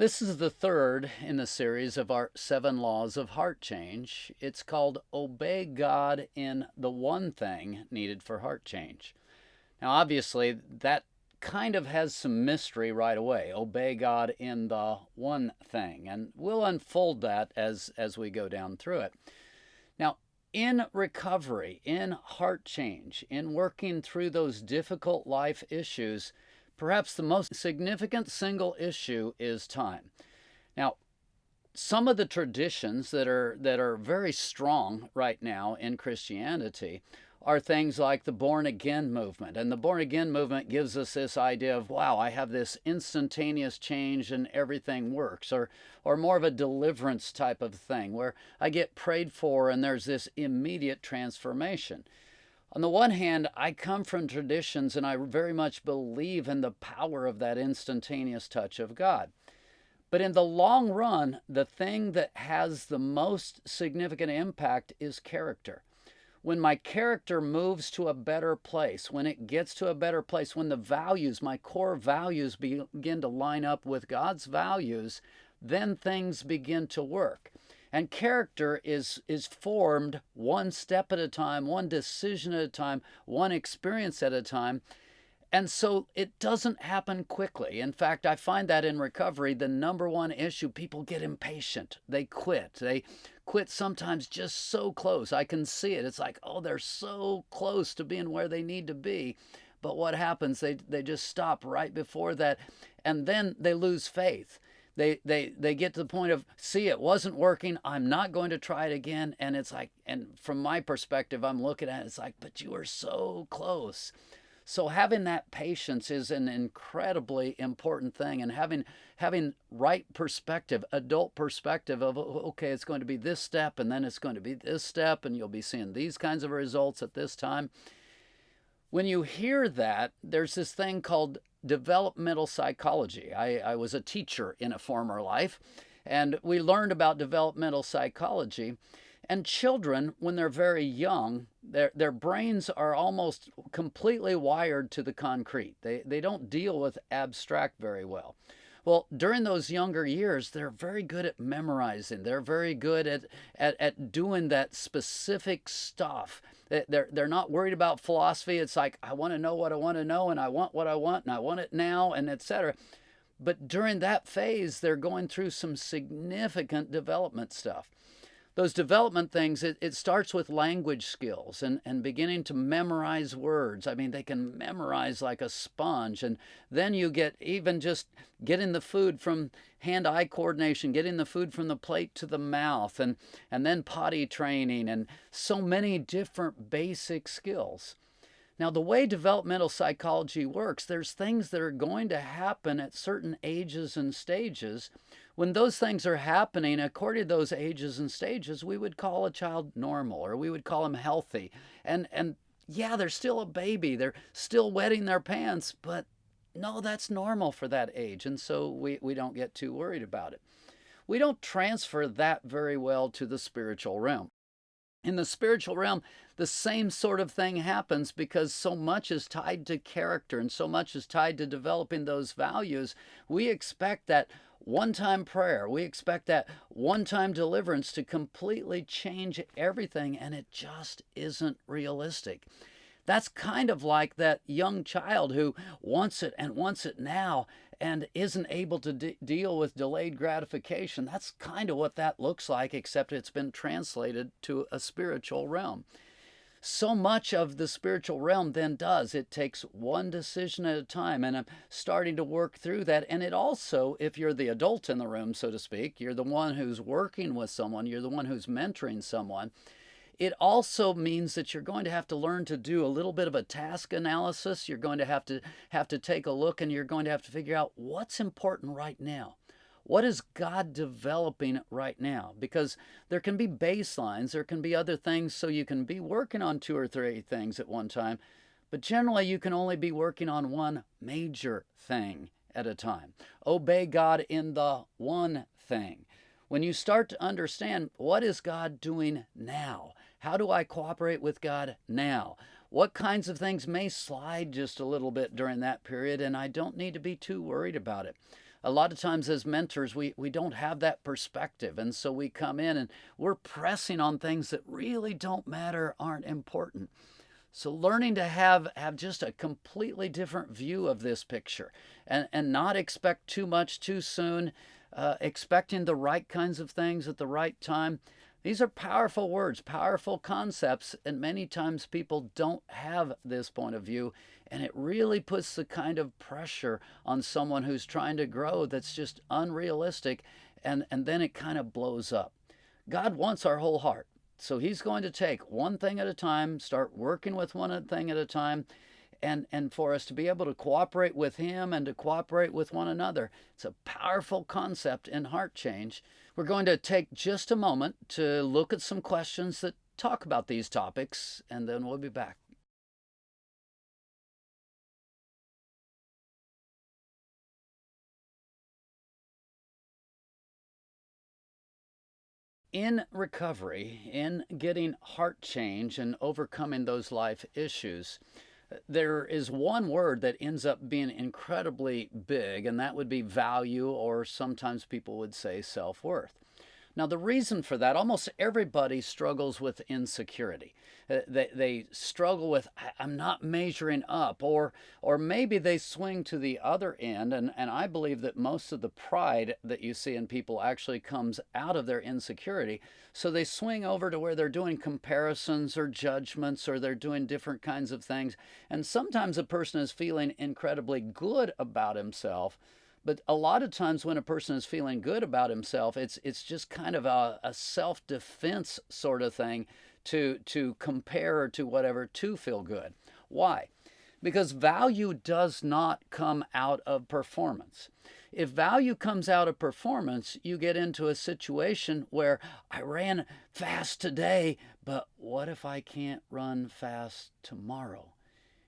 This is the third in the series of our 7 laws of heart change. It's called Obey God in the One Thing Needed for Heart Change. Now, obviously, that kind of has some mystery right away. Obey God in the one thing. And we'll unfold that as we go down through it. Now, in recovery, in heart change, in working through those difficult life issues, perhaps the most significant single issue is time. Now, some of the traditions that are very strong right now in Christianity are things like the born again movement. And the born again movement gives us this idea of, wow, I have this instantaneous change and everything works, or more of a deliverance type of thing where I get prayed for and there's this immediate transformation. On the one hand, I come from traditions and I very much believe in the power of that instantaneous touch of God. But in the long run, the thing that has the most significant impact is character. When my character moves to a better place, when it gets to a better place, when the values, my core values begin to line up with God's values, then things begin to work. And character is formed one step at a time, one decision at a time, one experience at a time. And so it doesn't happen quickly. In fact, I find that in recovery, the number one issue, people get impatient. They quit. They quit sometimes just so close. I can see it. It's like, oh, they're so close to being where they need to be. But what happens? They just stop right before that. And then they lose faith. They get to the point of, see, it wasn't working. I'm not going to try it again. And it's like, and from my perspective, I'm looking at it, it's like, but you were so close. So having that patience is an incredibly important thing, and having right perspective, adult perspective of, okay, it's going to be this step, and then it's going to be this step, and you'll be seeing these kinds of results at this time. When you hear that, there's this thing called developmental psychology. I was a teacher in a former life, and we learned about developmental psychology. And children, when they're very young, their brains are almost completely wired to the concrete. They don't deal with abstract very well. Well, during those younger years, they're very good at memorizing. They're very good at doing that specific stuff. They're not worried about philosophy. It's like, I want to know what I want to know, and I want what I want, and I want it now, and etc. But during that phase, they're going through some significant development stuff. Those development things, it starts with language skills and beginning to memorize words. I mean, they can memorize like a sponge. And then you get even just getting the food from hand-eye coordination, getting the food from the plate to the mouth, and then potty training, and so many different basic skills. Now, the way developmental psychology works, there's things that are going to happen at certain ages and stages. When those things are happening, according to those ages and stages, we would call a child normal, or we would call them healthy. And yeah, they're still a baby. They're still wetting their pants, but no, that's normal for that age. And so we don't get too worried about it. We don't transfer that very well to the spiritual realm. In the spiritual realm, the same sort of thing happens because so much is tied to character and so much is tied to developing those values. We expect that one-time prayer, we expect that one-time deliverance to completely change everything, and it just isn't realistic. That's kind of like that young child who wants it and wants it now and isn't able to deal with delayed gratification. That's kind of what that looks like, except it's been translated to a spiritual realm. So much of the spiritual realm then does. It takes one decision at a time, and I'm starting to work through that. And it also, if you're the adult in the room, so to speak, you're the one who's working with someone, you're the one who's mentoring someone, it also means that you're going to have to learn to do a little bit of a task analysis. You're going to have to take a look, and you're going to have to figure out what's important right now. What is God developing right now? Because there can be baselines, there can be other things, so you can be working on 2 or 3 things at one time, but generally you can only be working on one major thing at a time. Obey God in the one thing. When you start to understand, what is God doing now? How do I cooperate with God now? What kinds of things may slide just a little bit during that period, and I don't need to be too worried about it. A lot of times as mentors, we don't have that perspective. And so we come in and we're pressing on things that really don't matter, aren't important. So learning to have just a completely different view of this picture and not expect too much too soon, expecting the right kinds of things at the right time. These are powerful words, powerful concepts, and many times people don't have this point of view, and it really puts the kind of pressure on someone who's trying to grow that's just unrealistic, and then it kind of blows up. God wants our whole heart. So he's going to take one thing at a time, start working with one thing at a time, and for us to be able to cooperate with him and to cooperate with one another. It's a powerful concept in heart change. We're going to take just a moment to look at some questions that talk about these topics, and then we'll be back. In recovery, in getting heart change and overcoming those life issues, there is one word that ends up being incredibly big, and that would be value, or sometimes people would say self-worth. Now, the reason for that, almost everybody struggles with insecurity. They struggle with, I'm not measuring up, or maybe they swing to the other end, and I believe that most of the pride that you see in people actually comes out of their insecurity. So they swing over to where they're doing comparisons or judgments, or they're doing different kinds of things. And sometimes a person is feeling incredibly good about himself, but a lot of times when a person is feeling good about himself, it's just kind of a self-defense sort of thing to compare to whatever to feel good. Why? Because value does not come out of performance. If value comes out of performance, you get into a situation where I ran fast today, but what if I can't run fast tomorrow?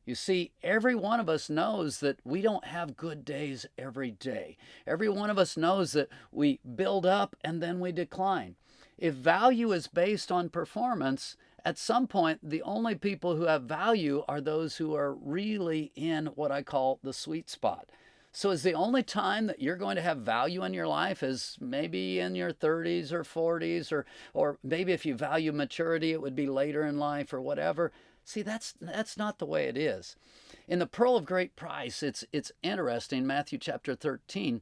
You see, every one of us knows that we don't have good days every day. Every one of us knows that we build up and then we decline. If value is based on performance, at some point, the only people who have value are those who are really in what I call the sweet spot. So is the only time that you're going to have value in your life is maybe in your 30s or 40s, or maybe if you value maturity, it would be later in life or whatever. See, that's not the way it is. In the Pearl of Great Price, it's interesting, Matthew chapter 13,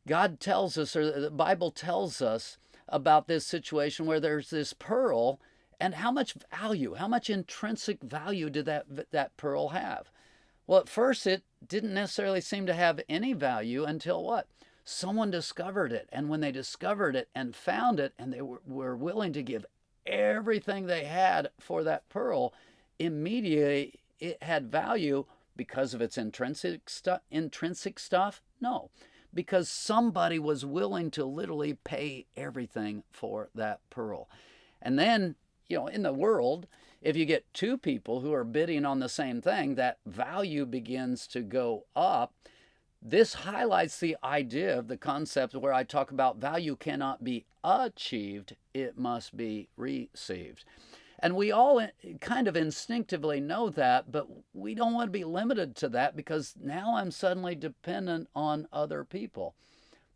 God tells us, or the Bible tells us about this situation where there's this pearl, and how much value, how much intrinsic value did that pearl have? Well, at first it didn't necessarily seem to have any value until what? Someone discovered it, and when they discovered it and found it, and they were willing to give everything they had for that pearl, immediately it had value because of its intrinsic stuff? No, because somebody was willing to literally pay everything for that pearl. And then, in the world, if you get two people who are bidding on the same thing, that value begins to go up. This highlights the idea of the concept where I talk about value cannot be achieved, it must be received. And we all kind of instinctively know that, but we don't want to be limited to that because now I'm suddenly dependent on other people.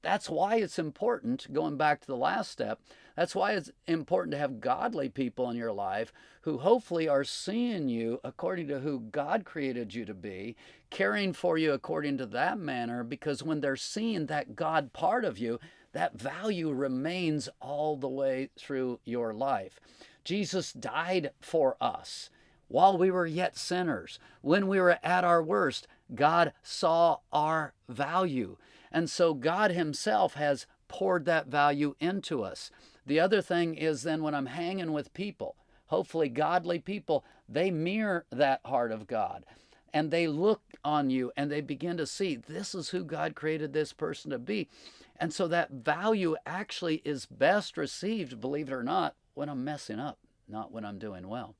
That's why it's important, going back to the last step, that's why it's important to have godly people in your life who hopefully are seeing you according to who God created you to be, caring for you according to that manner, because when they're seeing that God part of you, that value remains all the way through your life. Jesus died for us while we were yet sinners. When we were at our worst, God saw our value. And so God himself has poured that value into us. The other thing is then when I'm hanging with people, hopefully godly people, they mirror that heart of God. And they look on you and they begin to see this is who God created this person to be. And so that value actually is best received, believe it or not, when I'm messing up, not when I'm doing well.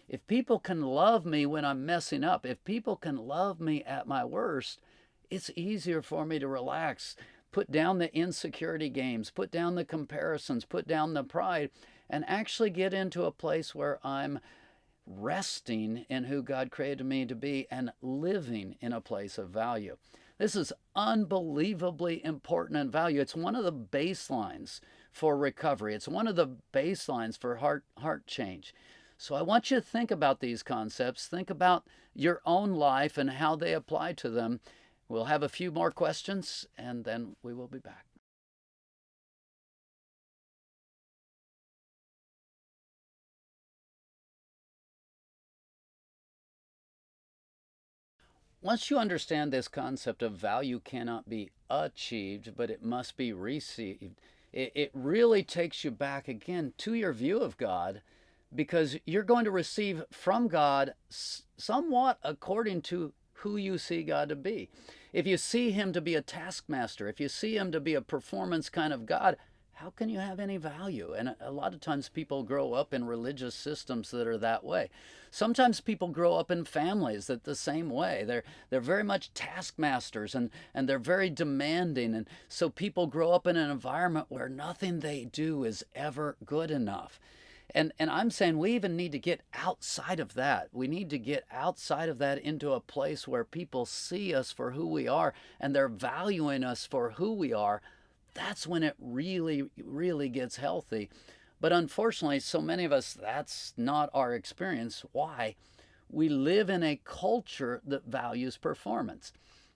If people can love me when I'm messing up, if people can love me at my worst, it's easier for me to relax, put down the insecurity games, put down the comparisons, put down the pride, and actually get into a place where I'm resting in who God created me to be and living in a place of value. This is unbelievably important and value. It's one of the baselines for recovery. It's one of the baselines for heart change. So I want you to think about these concepts. Think about your own life and how they apply to them. We'll have a few more questions, and then we will be back. Once you understand this concept of value cannot be achieved, but it must be received, it really takes you back again to your view of God, because you're going to receive from God somewhat according to who you see God to be. If you see him to be a taskmaster, if you see him to be a performance kind of God, how can you have any value? And a lot of times people grow up in religious systems that are that way. Sometimes people grow up in families that the same way. They're very much taskmasters, and they're very demanding. And so people grow up in an environment where nothing they do is ever good enough. And I'm saying we even need to get outside of that. We need to get outside of that into a place where people see us for who we are and they're valuing us for who we are. That's when it really, really gets healthy. But unfortunately, so many of us, that's not our experience. Why? We live in a culture that values performance.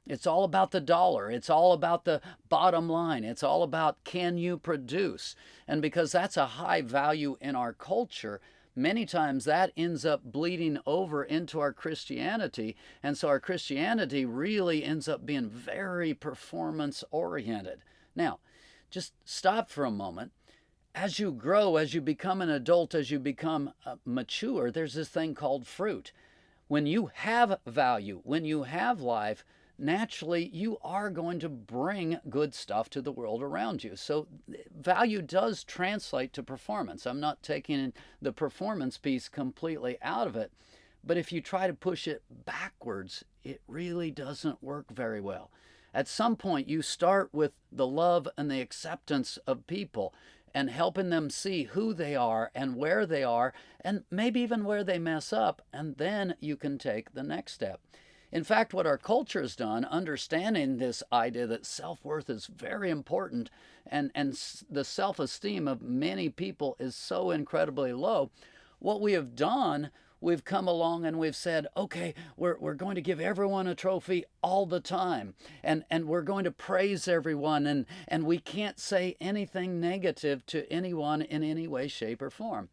It's all about the dollar. It's all about the bottom line. It's all about, can you produce? And because that's a high value in our culture, many times that ends up bleeding over into our Christianity. And so our Christianity really ends up being very performance oriented. Now, just stop for a moment. As you grow, as you become an adult, as you become mature, there's this thing called fruit. When you have value, when you have life, naturally you are going to bring good stuff to the world around you. So value does translate to performance. I'm not taking the performance piece completely out of it, but if you try to push it backwards, it really doesn't work very well. At some point, you start with the love and the acceptance of people and helping them see who they are and where they are, and maybe even where they mess up, and then you can take the next step. In fact, what our culture has done, understanding this idea that self-worth is very important and the self-esteem of many people is so incredibly low, what we have done, we've come along and we've said, okay, we're going to give everyone a trophy all the time, and we're going to praise everyone, and we can't say anything negative to anyone in any way, shape, or form.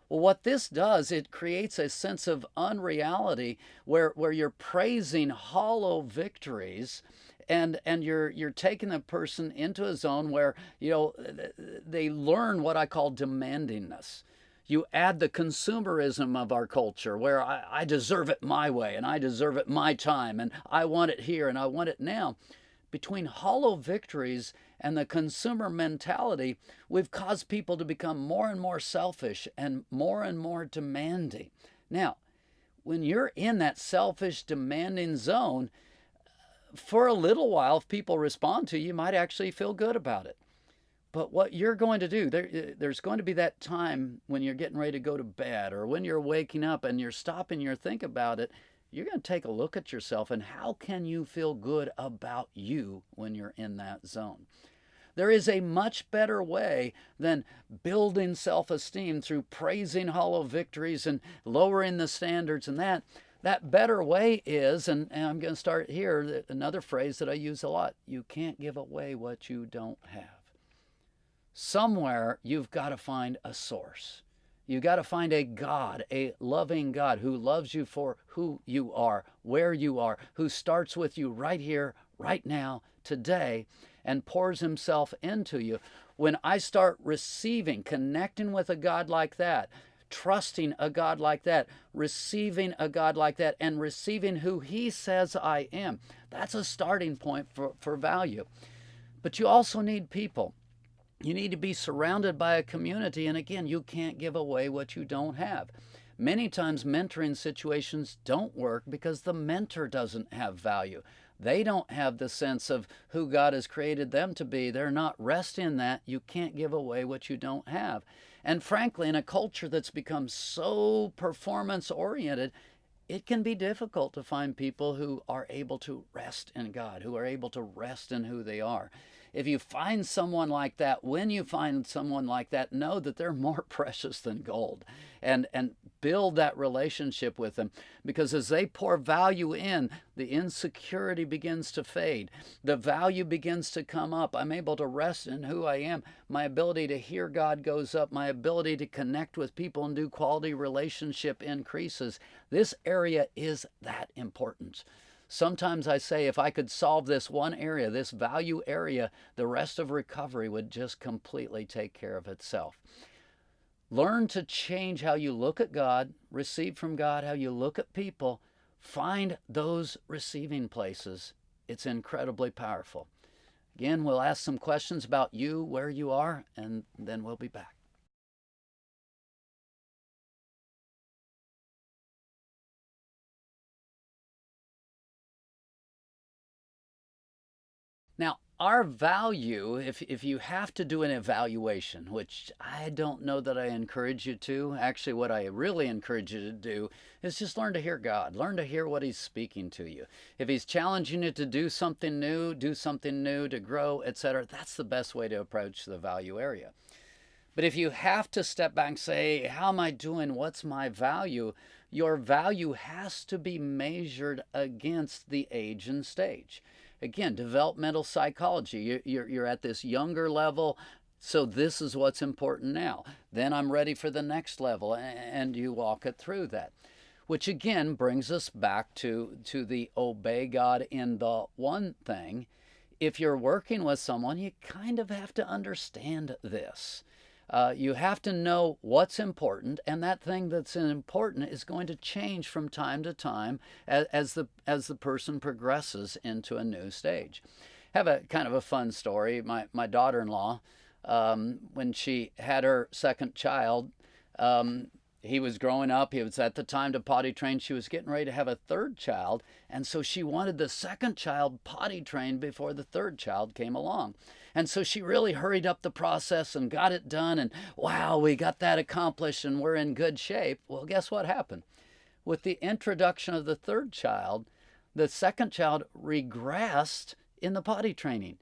Well, what this does, it creates a sense of unreality where you're praising hollow victories, and you're taking the person into a zone where, they learn what I call demandingness. You add the consumerism of our culture where I deserve it my way, and I deserve it my time, and I want it here and I want it now. Between hollow victories and the consumer mentality, we've caused people to become more and more selfish and more demanding. Now, when you're in that selfish, demanding zone, for a little while, if people respond to you, you might actually feel good about it. But what you're going to do, there's going to be that time when you're getting ready to go to bed, or when you're waking up and you're stopping your think about it, you're going to take a look at yourself and how can you feel good about you when you're in that zone. There is a much better way than building self-esteem through praising hollow victories and lowering the standards, and that better way is, and I'm going to start here, another phrase that I use a lot: you can't give away what you don't have. Somewhere you've got to find a source. You've got to find a God, a loving God who loves you for who you are, where you are, who starts with you right here, right now, today, and pours himself into you. When I start receiving, connecting with a God like that, trusting a God like that, receiving a God like that, and receiving who he says I am, that's a starting point for value. But you also need people. You need to be surrounded by a community, and again, you can't give away what you don't have. Many times mentoring situations don't work because the mentor doesn't have value. They don't have the sense of who God has created them to be. They're not resting in that. You can't give away what you don't have. And frankly, in a culture that's become so performance-oriented, it can be difficult to find people who are able to rest in God, who are able to rest in who they are. If you find someone like that, when you find someone like that, know that they're more precious than gold, and build that relationship with them, because as they pour value in, the insecurity begins to fade. The value begins to come up. I'm able to rest in who I am. My ability to hear God goes up. My ability to connect with people and do quality relationship increases. This area is that important. Sometimes I say if I could solve this one area, this value area, the rest of recovery would just completely take care of itself. Learn to change how you look at God, receive from God, how you look at people. Find those receiving places. It's incredibly powerful. Again, we'll ask some questions about you, where you are, and then we'll be back. Now, our value, if you have to do an evaluation, which I don't know that I encourage you to, actually what I really encourage you to do is just learn to hear God. Learn to hear what He's speaking to you. If He's challenging you to do something new, to grow, etc., that's the best way to approach the value area. But if you have to step back and say, how am I doing? What's my value? Your value has to be measured against the age and stage. Again, developmental psychology. You're at this younger level, so this is what's important now. Then I'm ready for the next level, and you walk it through that. Which again brings us back to the obey God in the one thing. If you're working with someone, you kind of have to understand this. You have to know what's important, and that thing that's important is going to change from time to time as the person progresses into a new stage. Have a kind of a fun story. My daughter-in-law, when she had her second child, he was growing up. He was at the time to potty train. She was getting ready to have a third child, and so she wanted the second child potty trained before the third child came along. And so she really hurried up the process and got it done, and wow, we got that accomplished and we're in good shape. Well, guess what happened? With the introduction of the third child, the second child regressed in the potty training.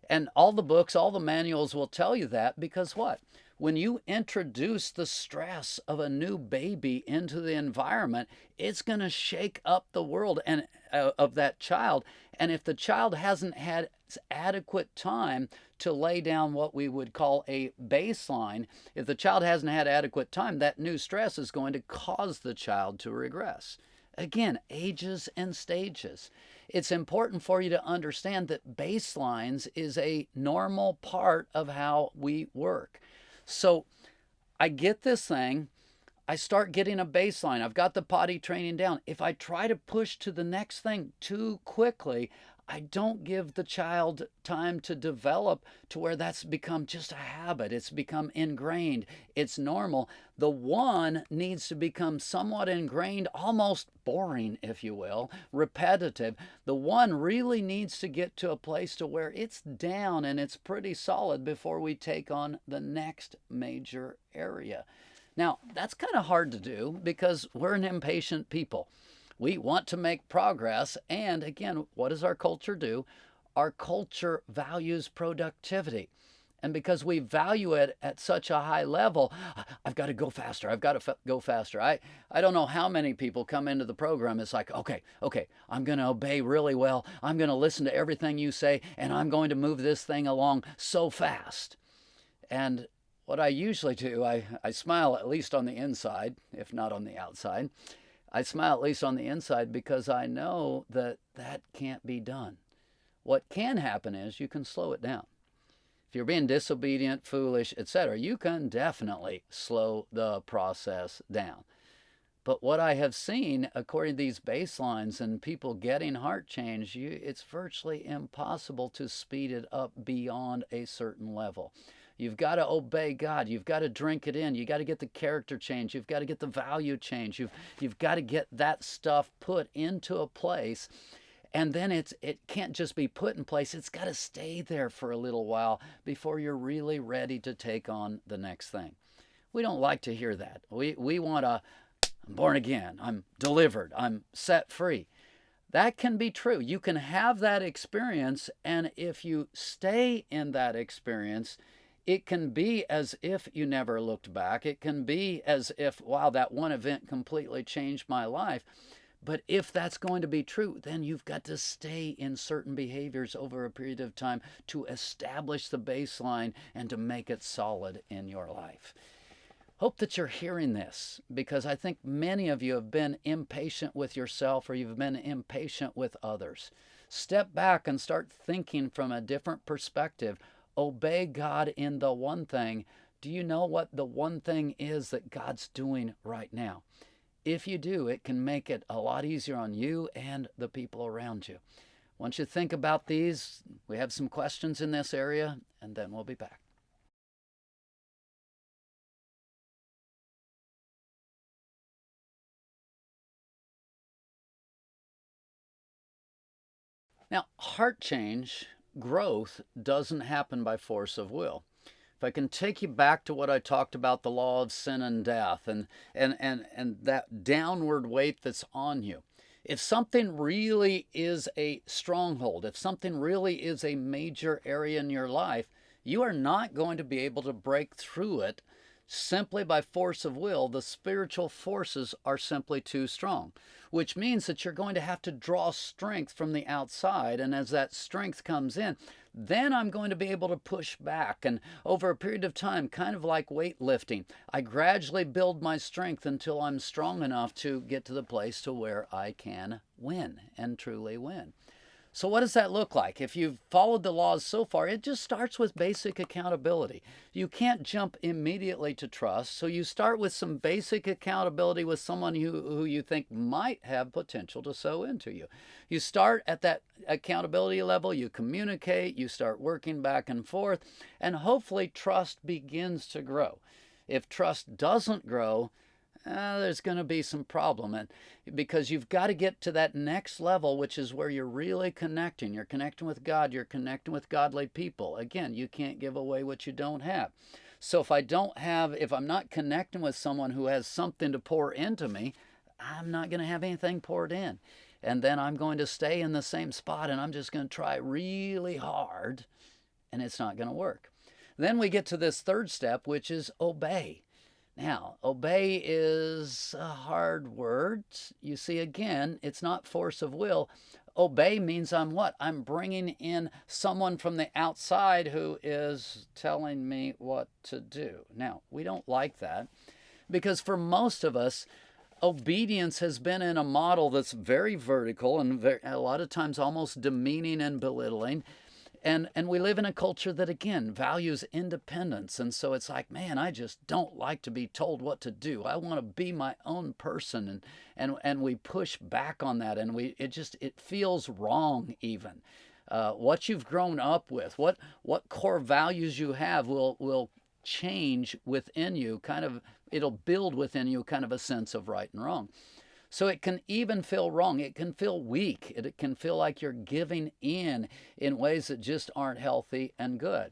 And all the books, all the manuals will tell you that, because what? When you introduce the stress of a new baby into the environment, it's going to shake up the world and of that child. And if the child hasn't had adequate time to lay down what we would call a baseline, if the child hasn't had adequate time, that new stress is going to cause the child to regress. Again, ages and stages. It's important for you to understand that baselines is a normal part of how we work. So I get this thing, I start getting a baseline. I've got the potty training down. If I try to push to the next thing too quickly, I don't give the child time to develop to where that's become just a habit. It's become ingrained. It's normal. The one needs to become somewhat ingrained, almost boring, if you will, repetitive. The one really needs to get to a place to where it's down and it's pretty solid before we take on the next major area. Now, that's kind of hard to do because we're an impatient people. We want to make progress, and again, what does our culture do? Our culture values productivity. And because we value it at such a high level, I've got to go faster. I've got to go faster. I don't know how many people come into the program. It's like, okay, I'm going to obey really well. I'm going to listen to everything you say, and I'm going to move this thing along so fast. And what I usually do, I smile at least on the inside, if not on the outside. I smile at least on the inside because I know that that can't be done. What can happen is you can slow it down. If you're being disobedient, foolish, etc., you can definitely slow the process down. But what I have seen, according to these baselines and people getting heart change, it's virtually impossible to speed it up beyond a certain level. You've got to obey God. You've got to drink it in. You've got to get the character change. You've got to get the value change. You've got to get that stuff put into a place. And then it can't just be put in place. It's got to stay there for a little while before you're really ready to take on the next thing. We don't like to hear that. We want a I'm born again, I'm delivered, I'm set free. That can be true. You can have that experience, and if you stay in that experience, it can be as if you never looked back. It can be as if, wow, that one event completely changed my life. But if that's going to be true, then you've got to stay in certain behaviors over a period of time to establish the baseline and to make it solid in your life. Hope that you're hearing this, because I think many of you have been impatient with yourself, or you've been impatient with others. Step back and start thinking from a different perspective. Obey God in the one thing. Do you know what the one thing is that God's doing right now? If you do, it can make it a lot easier on you and the people around you. Once you think about these, we have some questions in this area, and then we'll be back. Now, heart change, growth, doesn't happen by force of will. If I can take you back to what I talked about, the law of sin and death, and that downward weight that's on you. If something really is a stronghold, if something really is a major area in your life, you are not going to be able to break through it simply by force of will. The spiritual forces are simply too strong, which means that you're going to have to draw strength from the outside. And as that strength comes in, then I'm going to be able to push back. And over a period of time, kind of like weightlifting, I gradually build my strength until I'm strong enough to get to the place to where I can win and truly win. So what does that look like? If you've followed the laws so far, it just starts with basic accountability. You can't jump immediately to trust, so you start with some basic accountability with someone who you think might have potential to sow into you. You start at that accountability level, you communicate, you start working back and forth, and hopefully trust begins to grow. If trust doesn't grow, there's going to be some problem, and because you've got to get to that next level, which is where you're really connecting. You're connecting with God. You're connecting with godly people. Again, you can't give away what you don't have. So if I'm not connecting with someone who has something to pour into me, I'm not going to have anything poured in. And then I'm going to stay in the same spot, and I'm just going to try really hard, and it's not going to work. Then we get to this third step, which is obey. Now, obey is a hard word. You see, again, it's not force of will. Obey means I'm what? I'm bringing in someone from the outside who is telling me what to do. Now, we don't like that, because for most of us, obedience has been in a model that's very vertical and a lot of times almost demeaning and belittling. And we live in a culture that, again, values independence. And so it's like, man, I just don't like to be told what to do. I want to be my own person. And we push back on that. And it feels wrong even. What you've grown up with, what core values you have will change within you. It'll build within you kind of a sense of right and wrong. So it can even feel wrong. It can feel weak. It can feel like you're giving in ways that just aren't healthy and good.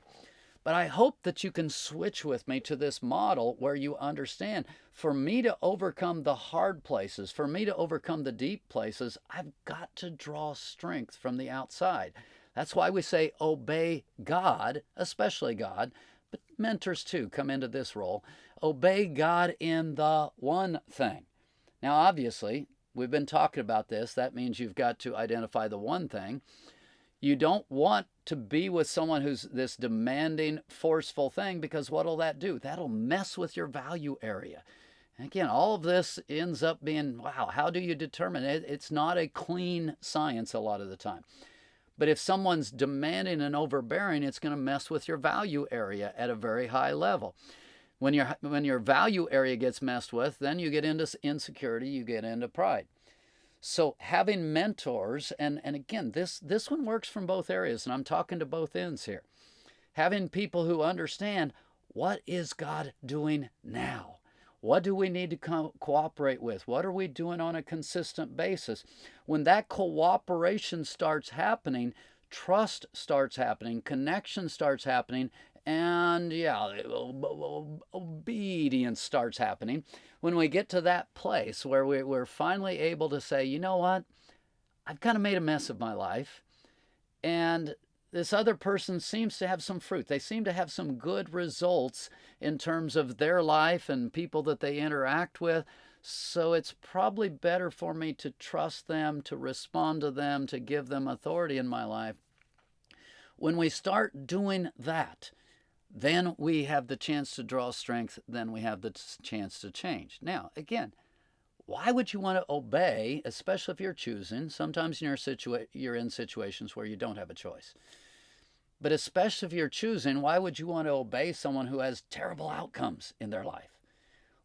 But I hope that you can switch with me to this model where you understand, for me to overcome the hard places, for me to overcome the deep places, I've got to draw strength from the outside. That's why we say obey God, especially God, but mentors too come into this role. Obey God in the one thing. Now, obviously, we've been talking about this. That means you've got to identify the one thing. You don't want to be with someone who's this demanding, forceful thing, because what'll that do? That'll mess with your value area. And again, all of this ends up being, wow, how do you determine it? It's not a clean science a lot of the time. But if someone's demanding and overbearing, it's going to mess with your value area at a very high level. When your value area gets messed with, then you get into insecurity, you get into pride. So having mentors, and again, this one works from both areas, and I'm talking to both ends here. Having people who understand, what is God doing now? What do we need to cooperate with? What are we doing on a consistent basis? When that cooperation starts happening, trust starts happening, connection starts happening, and yeah, obedience starts happening. When we get to that place where we're finally able to say, you know what, I've kind of made a mess of my life, and this other person seems to have some fruit. They seem to have some good results in terms of their life and people that they interact with. So it's probably better for me to trust them, to respond to them, to give them authority in my life. When we start doing that, then we have the chance to draw strength, then we have the chance to change. Now, again, why would you want to obey, especially if you're choosing? Sometimes you're in situations where you don't have a choice. But especially if you're choosing, why would you want to obey someone who has terrible outcomes in their life?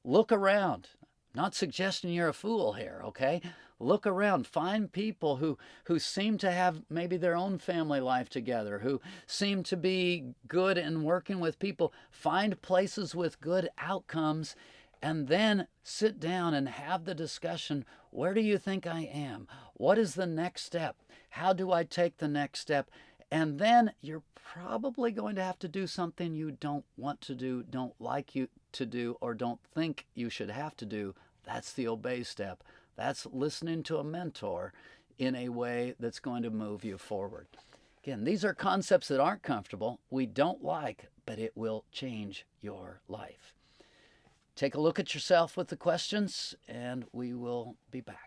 Look around. I'm not suggesting you're a fool here, okay? Look around. Find people who seem to have maybe their own family life together, who seem to be good in working with people. Find places with good outcomes, and then sit down and have the discussion. Where do you think I am? What is the next step? How do I take the next step? And then you're probably going to have to do something you don't want to do, don't like you to do, or don't think you should have to do. That's the obey step. That's listening to a mentor in a way that's going to move you forward. Again, these are concepts that aren't comfortable, we don't like, but it will change your life. Take a look at yourself with the questions, and we will be back.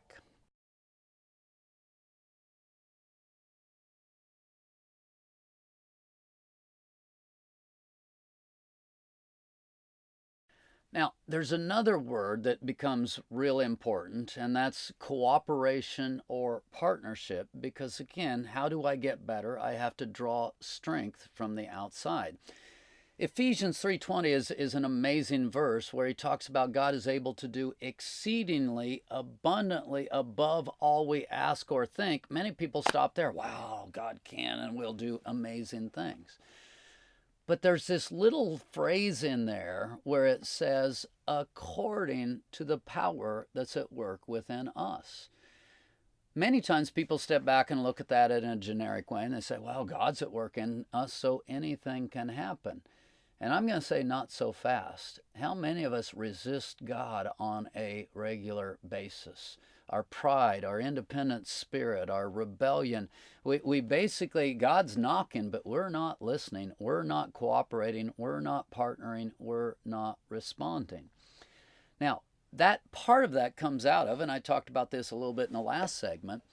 Now, there's another word that becomes really important, and that's cooperation or partnership, because again, how do I get better? I have to draw strength from the outside. Ephesians 3:20 is an amazing verse where he talks about God is able to do exceedingly abundantly above all we ask or think. Many people stop there. Wow, God can and will do amazing things. But there's this little phrase in there where it says, according to the power that's at work within us. Many times people step back and look at that in a generic way and they say, well, God's at work in us, so anything can happen. And I'm going to say not so fast. How many of us resist God on a regular basis? Our pride, our independent spirit, our rebellion. We basically, God's knocking, but we're not listening. We're not cooperating. We're not partnering. We're not responding. Now, that part of that comes out of, and I talked about this a little bit in the last segment,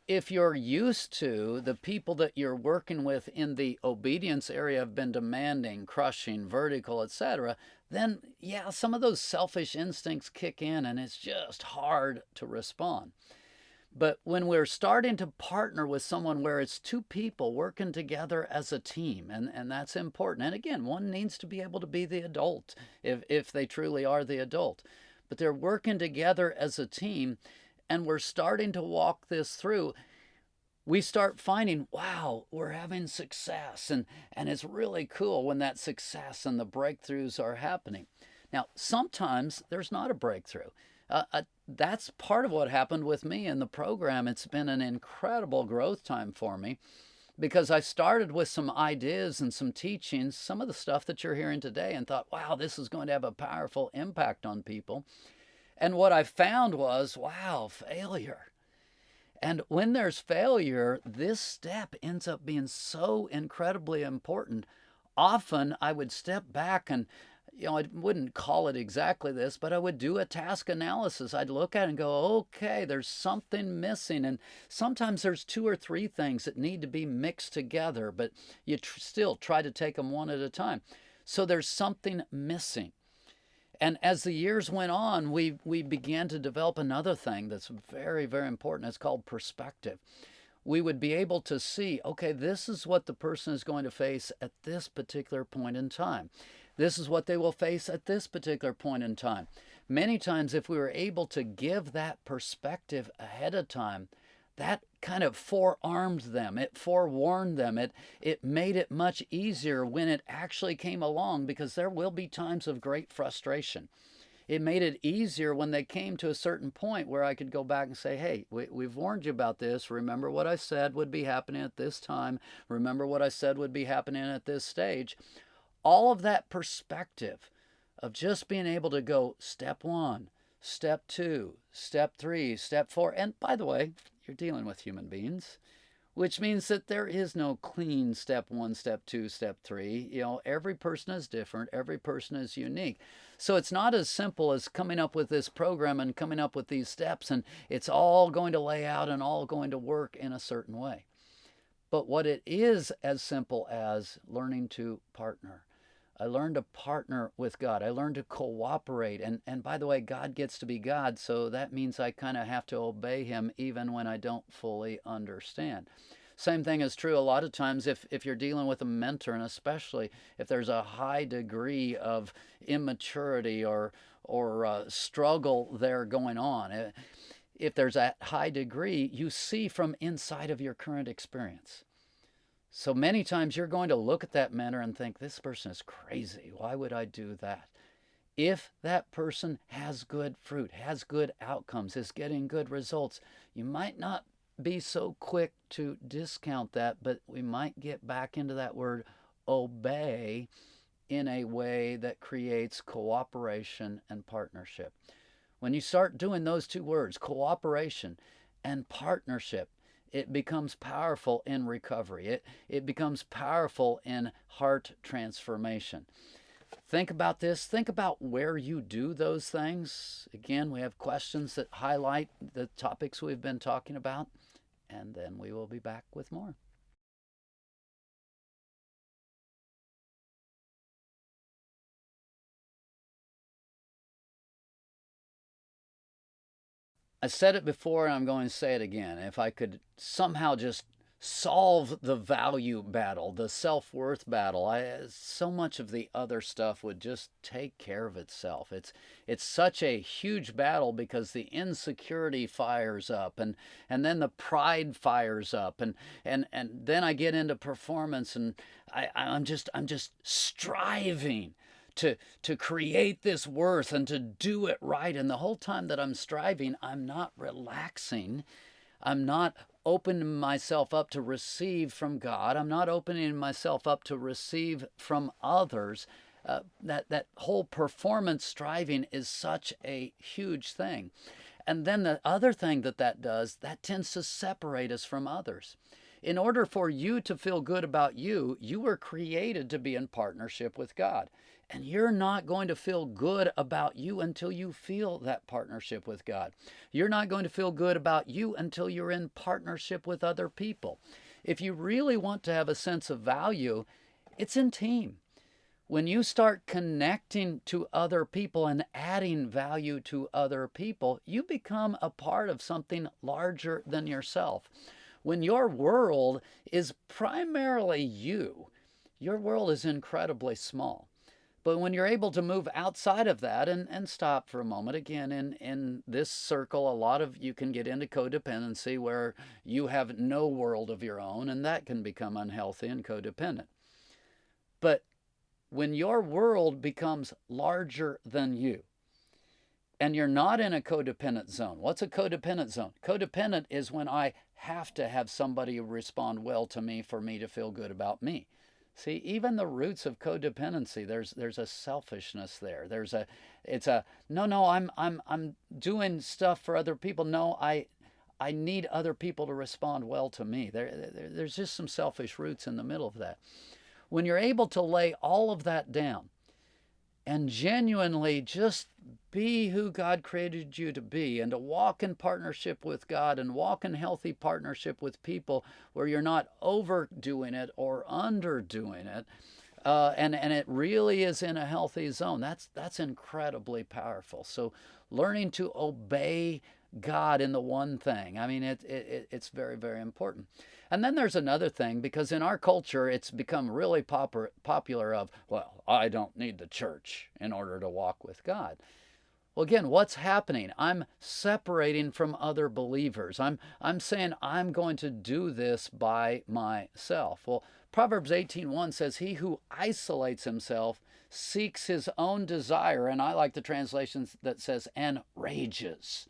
if you're used to the people that you're working with in the obedience area have been demanding, crushing, vertical, etc., then yeah, some of those selfish instincts kick in and it's just hard to respond. But when we're starting to partner with someone where it's two people working together as a team, and that's important. And again, one needs to be able to be the adult if they truly are the adult. But they're working together as a team, and we're starting to walk this through. We start finding, wow, we're having success. And it's really cool when that success and the breakthroughs are happening. Now, sometimes there's not a breakthrough. That's part of what happened with me in the program. It's been an incredible growth time for me because I started with some ideas and some teachings, some of the stuff that you're hearing today, and thought, wow, this is going to have a powerful impact on people. And what I found was, wow, failure. And when there's failure, this step ends up being so incredibly important. Often I would step back and, I wouldn't call it exactly this, but I would do a task analysis. I'd look at it and go, okay, there's something missing. And sometimes there's two or three things that need to be mixed together, but you still try to take them one at a time. So there's something missing. And as the years went on, we began to develop another thing that's very, very important. It's called perspective. We would be able to see, okay, this is what the person is going to face at this particular point in time. This is what they will face at this particular point in time. Many times, if we were able to give that perspective ahead of time, that kind of forearmed them. It forewarned them. It made it much easier when it actually came along, because there will be times of great frustration. It made it easier when they came to a certain point where I could go back and say, hey, we've warned you about this. Remember what I said would be happening at this time. Remember what I said would be happening at this stage. all of that perspective of just being able to go step 1, step 2, step 3, step 4. And by the way, you're dealing with human beings, which means that there is no clean step 1, step 2, step 3. Every person is different. Every person is unique. So it's not as simple as coming up with this program and coming up with these steps, and it's all going to lay out and all going to work in a certain way. But what it is as simple as learning to partner. I learned to partner with God. I learned to cooperate. And by the way, God gets to be God, so that means I kind of have to obey him even when I don't fully understand. Same thing is true a lot of times if you're dealing with a mentor, and especially if there's a high degree of immaturity or struggle there going on. If there's a high degree, you see from inside of your current experience. So many times you're going to look at that mentor and think, this person is crazy. Why would I do that? If that person has good fruit, has good outcomes, is getting good results, you might not be so quick to discount that, but we might get back into that word obey in a way that creates cooperation and partnership. When you start doing those two words, cooperation and partnership, it becomes powerful in recovery. It becomes powerful in heart transformation. Think about this. Think about where you do those things. Again, we have questions that highlight the topics we've been talking about, and then we will be back with more. I said it before and I'm going to say it again. If I could somehow just solve the value battle, the self-worth battle, so much of the other stuff would just take care of itself. It's such a huge battle because the insecurity fires up and then the pride fires up and then I get into performance and I'm just striving to create this worth and to do it right. And the whole time that I'm striving, I'm not relaxing. I'm not opening myself up to receive from God. I'm not opening myself up to receive from others. That whole performance striving is such a huge thing. And then the other thing that does, that tends to separate us from others. In order for you to feel good about you, you were created to be in partnership with God. And you're not going to feel good about you until you feel that partnership with God. You're not going to feel good about you until you're in partnership with other people. If you really want to have a sense of value, it's in team. When you start connecting to other people and adding value to other people, you become a part of something larger than yourself. When your world is primarily you, your world is incredibly small. But when you're able to move outside of that and stop for a moment, again, in this circle, a lot of you can get into codependency where you have no world of your own, and that can become unhealthy and codependent. But when your world becomes larger than you, and you're not in a codependent zone. What's a codependent zone? Codependent is when I have to have somebody respond well to me for me to feel good about me. See, even the roots of codependency, there's a selfishness there. I'm doing stuff for other people. No, I need other people to respond well to me. There's just some selfish roots in the middle of that. When you're able to lay all of that down and genuinely just be who God created you to be and to walk in partnership with God and walk in healthy partnership with people where you're not overdoing it or underdoing it, and it really is in a healthy zone, that's incredibly powerful. So learning to obey God in the one thing, I mean, it's very, very important. And then there's another thing, because in our culture, it's become really popular of, well, I don't need the church in order to walk with God. Well, again, what's happening? I'm separating from other believers. I'm saying I'm going to do this by myself. Well, Proverbs 18:1 says, he who isolates himself seeks his own desire, and I like the translation that says, and rages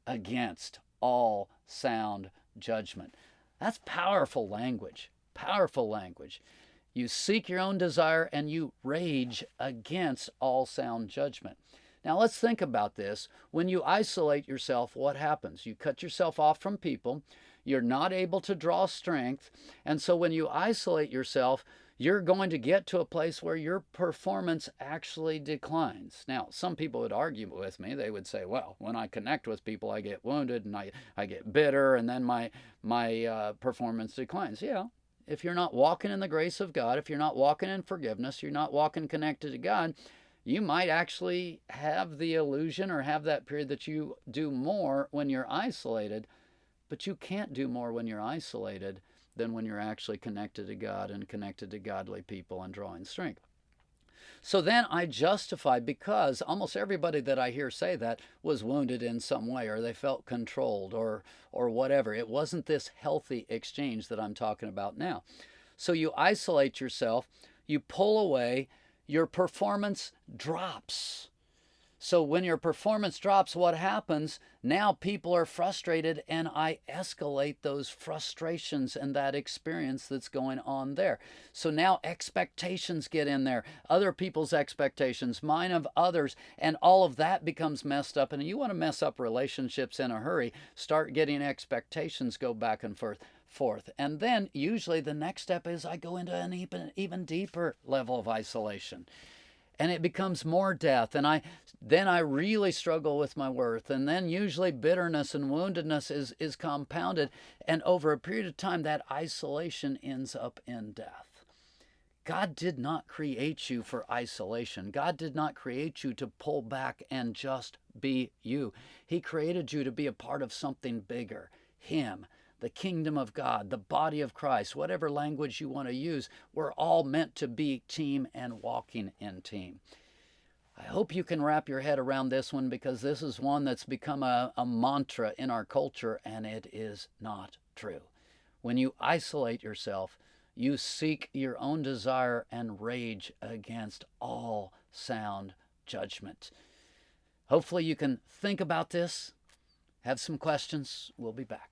against all sound judgment. That's powerful language, powerful language. You seek your own desire and you rage against all sound judgment. Now let's think about this. When you isolate yourself, what happens? You cut yourself off from people. You're not able to draw strength. And so when you isolate yourself, you're going to get to a place where your performance actually declines. Now, some people would argue with me. They would say, well, when I connect with people, I get wounded and I get bitter, and then my performance declines. Yeah, if you're not walking in the grace of God, if you're not walking in forgiveness, you're not walking connected to God, you might actually have the illusion or have that period that you do more when you're isolated, but you can't do more when you're isolated than when you're actually connected to God and connected to godly people and drawing strength. So then I justify, because almost everybody that I hear say that was wounded in some way, or they felt controlled, or whatever. It wasn't this healthy exchange that I'm talking about now. So you isolate yourself, you pull away, your performance drops. So when your performance drops, what happens? Now people are frustrated, and I escalate those frustrations and that experience that's going on there. So now expectations get in there, other people's expectations, mine of others, and all of that becomes messed up. And you want to mess up relationships in a hurry, start getting expectations go back and forth. And then usually the next step is I go into an even deeper level of isolation. And it becomes more death, and then I really struggle with my worth, and then usually bitterness and woundedness is compounded, and over a period of time that isolation ends up in death. God did not create you for isolation. God did not create you to pull back and just be you. He created you to be a part of something bigger, Him, the kingdom of God, the body of Christ, whatever language you want to use. We're all meant to be team and walking in team. I hope you can wrap your head around this one, because this is one that's become a mantra in our culture, and it is not true. When you isolate yourself, you seek your own desire and rage against all sound judgment. Hopefully you can think about this, have some questions. We'll be back.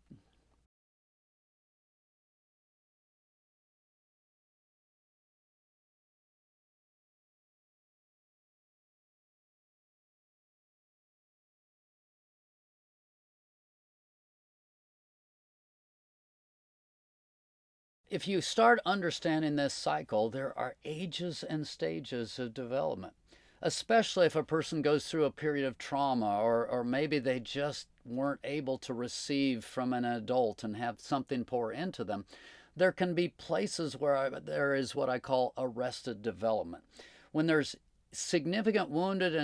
If you start understanding this cycle, there are ages and stages of development, especially if a person goes through a period of trauma, or maybe they just weren't able to receive from an adult and have something pour into them. There can be places where there is what I call arrested development. When there's significant wounding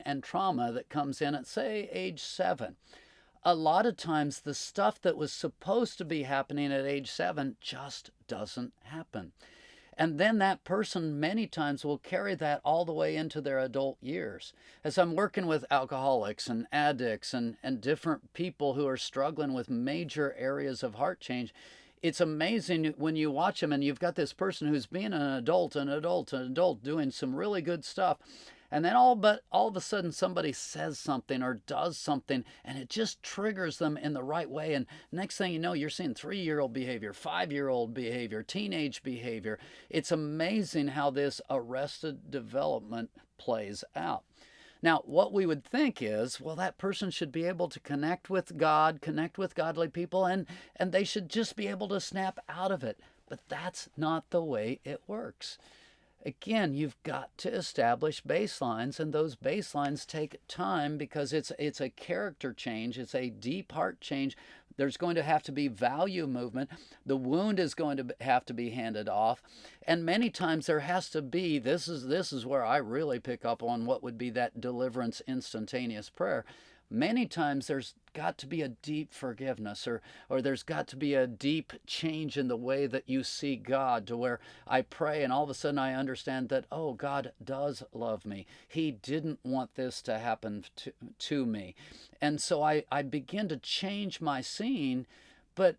and trauma that comes in at, say, age 7, a lot of times the stuff that was supposed to be happening at age 7 just doesn't happen. And then that person many times will carry that all the way into their adult years. As I'm working with alcoholics and addicts and different people who are struggling with major areas of heart change, it's amazing when you watch them, and you've got this person who's being an adult, doing some really good stuff. And then all of a sudden somebody says something or does something, and it just triggers them in the right way. And next thing you know, you're seeing 3-year-old behavior, 5-year-old behavior, teenage behavior. It's amazing how this arrested development plays out. Now, what we would think is, well, that person should be able to connect with God, connect with godly people, and they should just be able to snap out of it. But that's not the way it works. Again, you've got to establish baselines, and those baselines take time, because it's a character change. It's a deep heart change. There's going to have to be value movement. The wound is going to have to be handed off. And many times there has to be, this is where I really pick up on what would be that deliverance instantaneous prayer. Many times there's got to be a deep forgiveness, or there's got to be a deep change in the way that you see God, to where I pray and all of a sudden I understand that, oh, God does love me. He didn't want this to happen to me. And so I begin to change my scene, but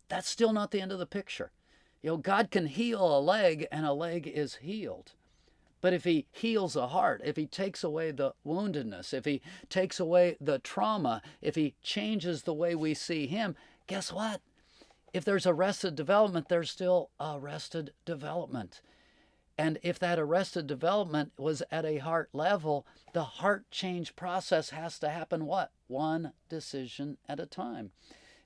that's still not the end of the picture. God can heal a leg, and a leg is healed. But if He heals a heart, if He takes away the woundedness, if He takes away the trauma, if He changes the way we see Him, guess what? if there's arrested development, there's still arrested development. And if that arrested development was at a heart level, the heart change process has to happen what? One decision at a time.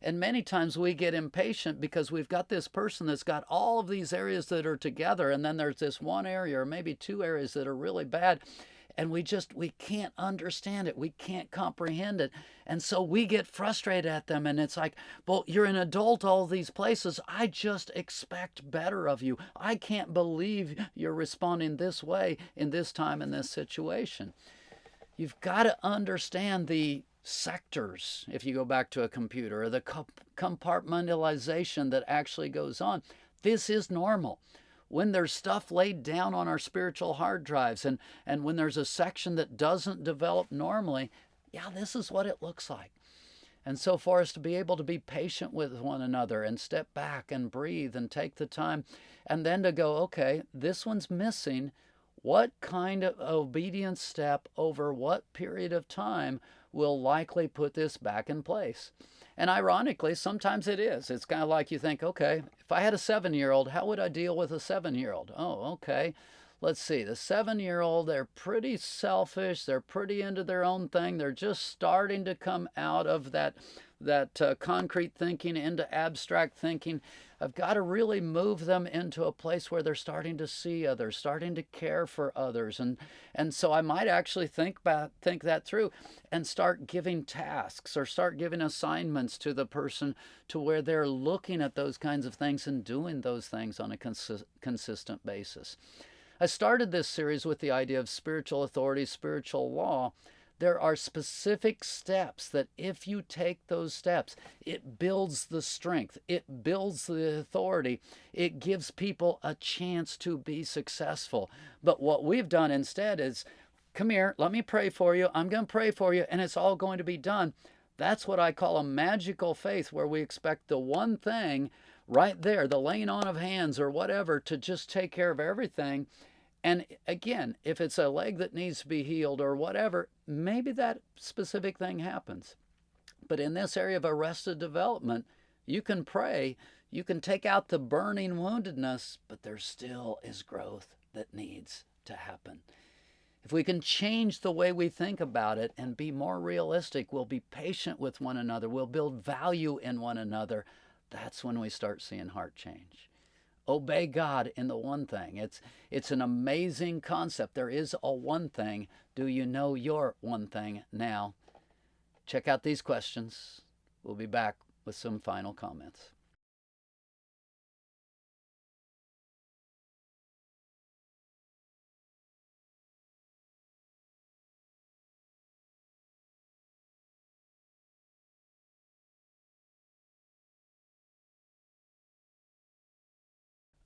And many times we get impatient because we've got this person that's got all of these areas that are together, and then there's this one area or maybe two areas that are really bad, and we can't understand it. We can't comprehend it. And so we get frustrated at them, and it's like, well, you're an adult all these places. I just expect better of you. I can't believe you're responding this way in this time in this situation. You've got to understand the sectors, if you go back to a computer, or the compartmentalization that actually goes on. This is normal. When there's stuff laid down on our spiritual hard drives, and when there's a section that doesn't develop normally, yeah, this is what it looks like. And so for us to be able to be patient with one another and step back and breathe and take the time, and then to go, okay, this one's missing. What kind of obedience step over what period of time will likely put this back in place? And ironically, sometimes it is. It's kind of like you think, okay, if I had a 7-year-old, how would I deal with a 7-year-old? Oh, okay. Let's see. The 7-year-old, they're pretty selfish. They're pretty into their own thing. They're just starting to come out of that concrete thinking into abstract thinking. I've got to really move them into a place where they're starting to see others, starting to care for others. And so I might actually think that through and start giving tasks or start giving assignments to the person to where they're looking at those kinds of things and doing those things on a consistent basis. I started this series with the idea of spiritual authority, spiritual law. There are specific steps that if you take those steps, it builds the strength, it builds the authority, it gives people a chance to be successful. But what we've done instead is, come here, let me pray for you, I'm going to pray for you, and it's all going to be done. That's what I call a magical faith, where we expect the one thing right there, the laying on of hands or whatever, to just take care of everything. And again, if it's a leg that needs to be healed or whatever, maybe that specific thing happens. But in this area of arrested development, you can pray, you can take out the burning woundedness, but there still is growth that needs to happen. If we can change the way we think about it and be more realistic, we'll be patient with one another, we'll build value in one another, that's when we start seeing heart change. Obey God in the one thing. It's an amazing concept. There is a one thing. Do you know your one thing now? Check out these questions. We'll be back with some final comments.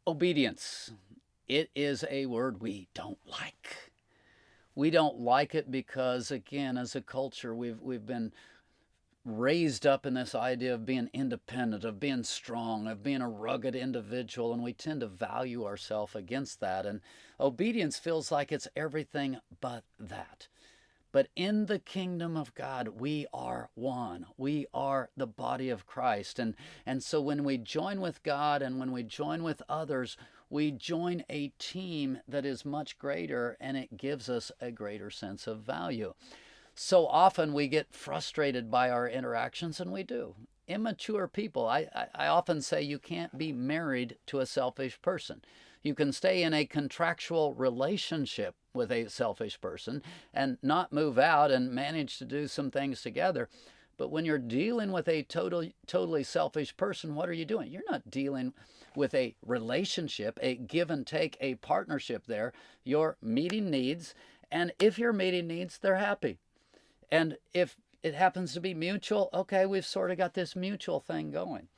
Obedience. It is a word we don't like. We don't like it because, again, as a culture, we've been raised up in this idea of being independent, of being strong, of being a rugged individual, and we tend to value ourselves against that. And obedience feels like it's everything but that. But in the kingdom of God, we are one. We are the body of Christ. And so when we join with God and when we join with others, we join a team that is much greater, and it gives us a greater sense of value. So often we get frustrated by our interactions, and we do. Immature people, I often say you can't be married to a selfish person. You can stay in a contractual relationship with a selfish person and not move out and manage to do some things together. But when you're dealing with a totally selfish person, what are you doing? You're not dealing with a relationship, a give and take, a partnership there. You're meeting needs, and if you're meeting needs, they're happy. And if it happens to be mutual, okay, we've sort of got this mutual thing going.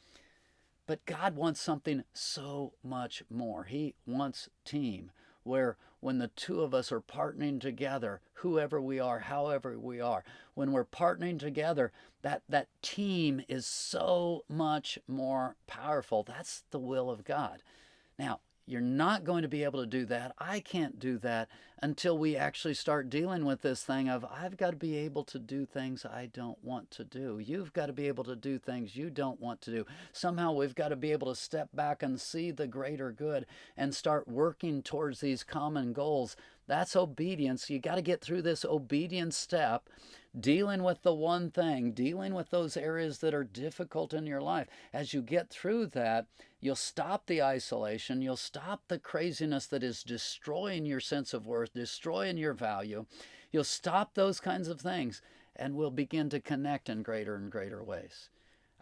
But God wants something so much more. He wants team, where when the two of us are partnering together, whoever we are, however we are, when we're partnering together, that team is so much more powerful. That's the will of God. Now, you're not going to be able to do that. I can't do that until we actually start dealing with this thing of, I've got to be able to do things I don't want to do. You've got to be able to do things you don't want to do. Somehow we've got to be able to step back and see the greater good and start working towards these common goals. That's obedience. You got to get through this obedience step, dealing with the one thing, dealing with those areas that are difficult in your life. As you get through that, you'll stop the isolation. You'll stop the craziness that is destroying your sense of worth, destroying your value. You'll stop those kinds of things, and we'll begin to connect in greater and greater ways.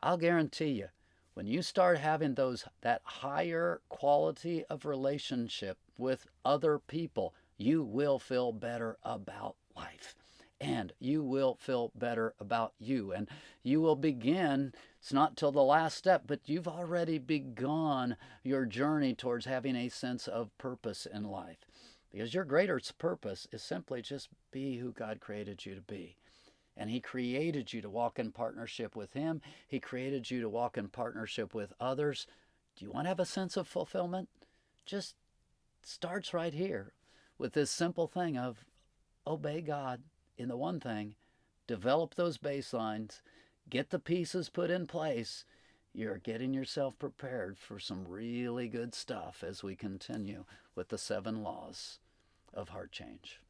I'll guarantee you, when you start having that higher quality of relationship with other people, you will feel better about life. And you will feel better about you. And you will begin, it's not till the last step, but you've already begun your journey towards having a sense of purpose in life. Because your greater purpose is simply just be who God created you to be. And He created you to walk in partnership with Him. He created you to walk in partnership with others. Do you want to have a sense of fulfillment? Just starts right here with this simple thing of obey God in the one thing, develop those baselines, get the pieces put in place. You're getting yourself prepared for some really good stuff as we continue with the 7 laws of heart change.